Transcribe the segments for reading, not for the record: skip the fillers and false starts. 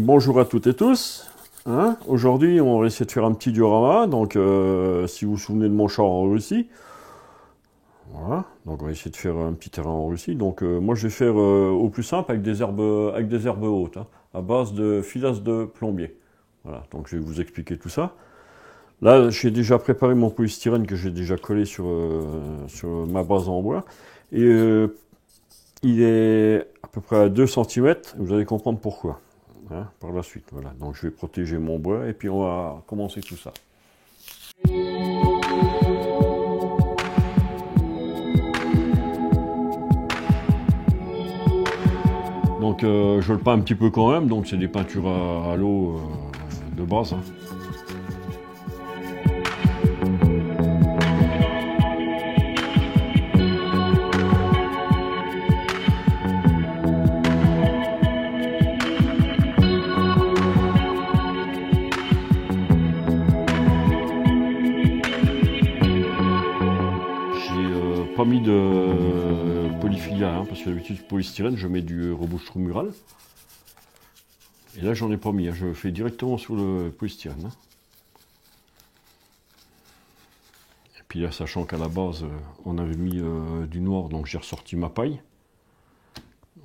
Bonjour à toutes et tous. Aujourd'hui, on va essayer de faire un petit diorama. Donc, si vous vous souvenez de mon char en Russie, voilà. Donc, on va essayer de faire un petit terrain en Russie. Donc, moi, je vais faire au plus simple avec des herbes hautes, à base de filasse de plombier. Voilà. Donc, je vais vous expliquer tout ça. Là, j'ai déjà préparé mon polystyrène que j'ai déjà collé sur ma base en bois. Et il est à peu près à 2 cm. Vous allez comprendre pourquoi. Par la suite, voilà. Donc je vais protéger mon bois et puis on va commencer tout ça. Donc je le peins un petit peu quand même, donc c'est des peintures à l'eau de base. Pas mis de polyfilia, parce que d'habitude polystyrène je mets du rebouche-trou mural. Et là j'en ai pas mis, je fais directement sur le polystyrène. Et puis là, sachant qu'à la base on avait mis du noir, donc j'ai ressorti ma paille.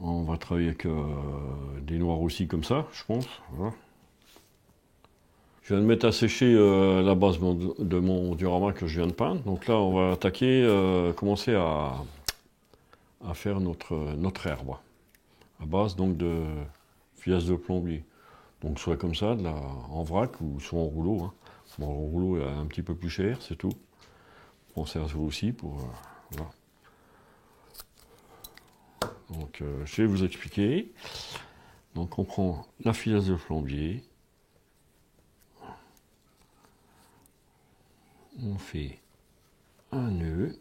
On va travailler avec des noirs aussi comme ça, je pense. Voilà. Je viens de mettre à sécher la base de mon diorama que je viens de peindre. Donc là, on va attaquer, commencer à faire notre herbe. À base donc de filasse de plombier. Donc soit comme ça, en vrac, ou soit en rouleau. Bon, en rouleau est un petit peu plus cher, c'est tout. Pensez à ça aussi pour... voilà. Donc je vais vous expliquer. Donc on prend la filasse de plombier. On fait un nœud,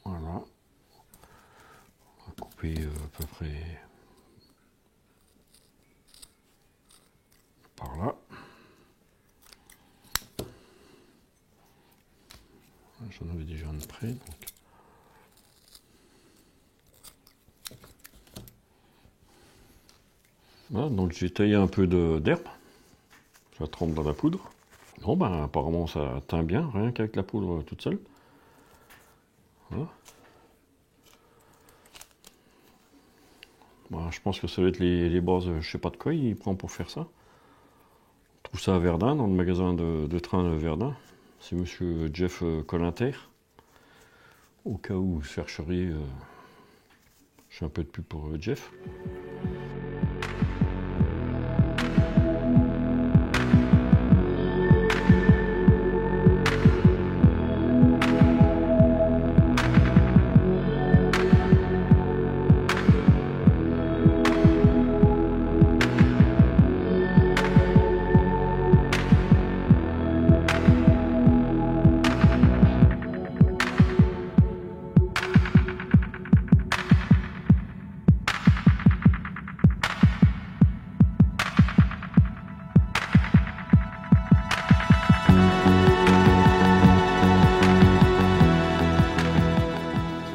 voilà, on va couper à peu près par là. J'en avais déjà un de près. Voilà, donc j'ai taillé un peu d'herbe, ça trempe dans la poudre. Bon, ben, apparemment ça teint bien, rien qu'avec la poudre toute seule. Voilà. Bon, je pense que ça va être les bases, je sais pas de quoi il prend pour faire ça. On trouve ça à Verdun, dans le magasin de train de Verdun. C'est monsieur Jeff Collinter. Au cas où vous chercheriez, je fais un peu de pub pour Jeff.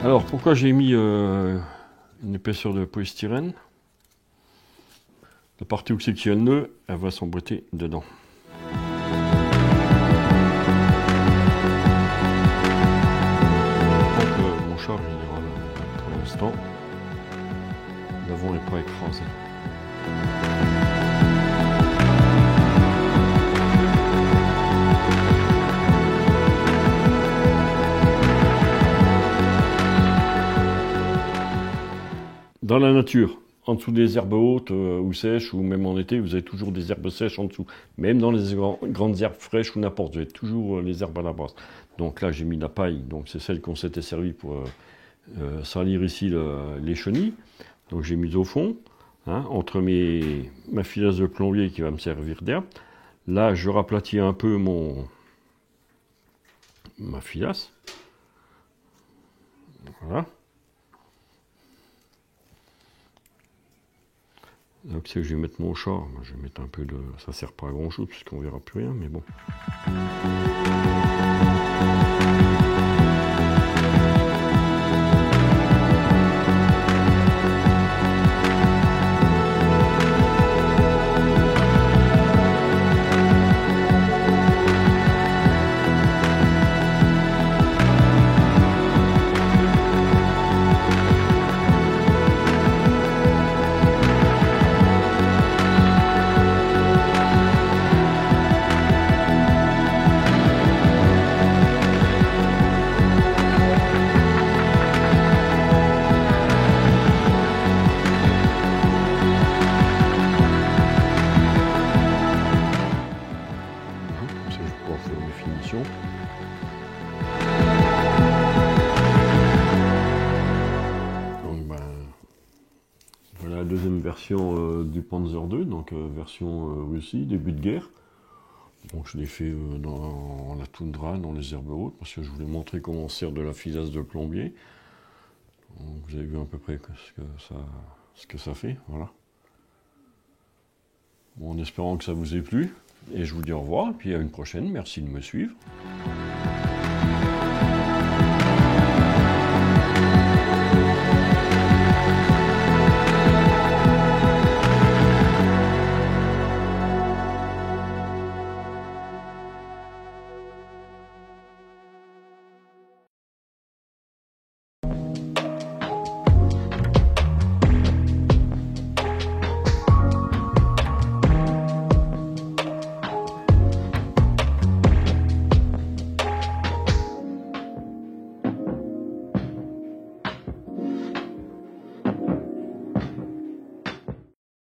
Alors, pourquoi j'ai mis une épaisseur de polystyrène? La partie où c'est qu'il y a le nœud, elle va s'emboîter dedans. Donc, mon char, il ira là pour l'instant. L'avant n'est pas écrasé. Dans la nature, en dessous des herbes hautes ou sèches, ou même en été, vous avez toujours des herbes sèches en dessous. Même dans les grandes herbes fraîches ou n'importe, vous avez toujours les herbes à la base. Donc là, j'ai mis la paille, donc c'est celle qu'on s'était servi pour salir ici les chenilles. Donc j'ai mis au fond, entre ma filasse de plombier qui va me servir d'herbe. Là, je raplatis un peu ma filasse. Voilà. Là où c'est que je vais mettre mon char, je vais mettre un peu de... Ça sert pas à grand chose puisqu'on verra plus rien, mais bon. deuxième version du Panzer II, donc version Russie, début de guerre. Donc je l'ai fait dans la toundra, dans les herbes hautes, parce que je voulais montrer comment on sert de la filasse de plombier. Donc, vous avez vu à peu près ce que ça fait, voilà. Bon, en espérant que ça vous ait plu, et je vous dis au revoir, et puis à une prochaine, merci de me suivre.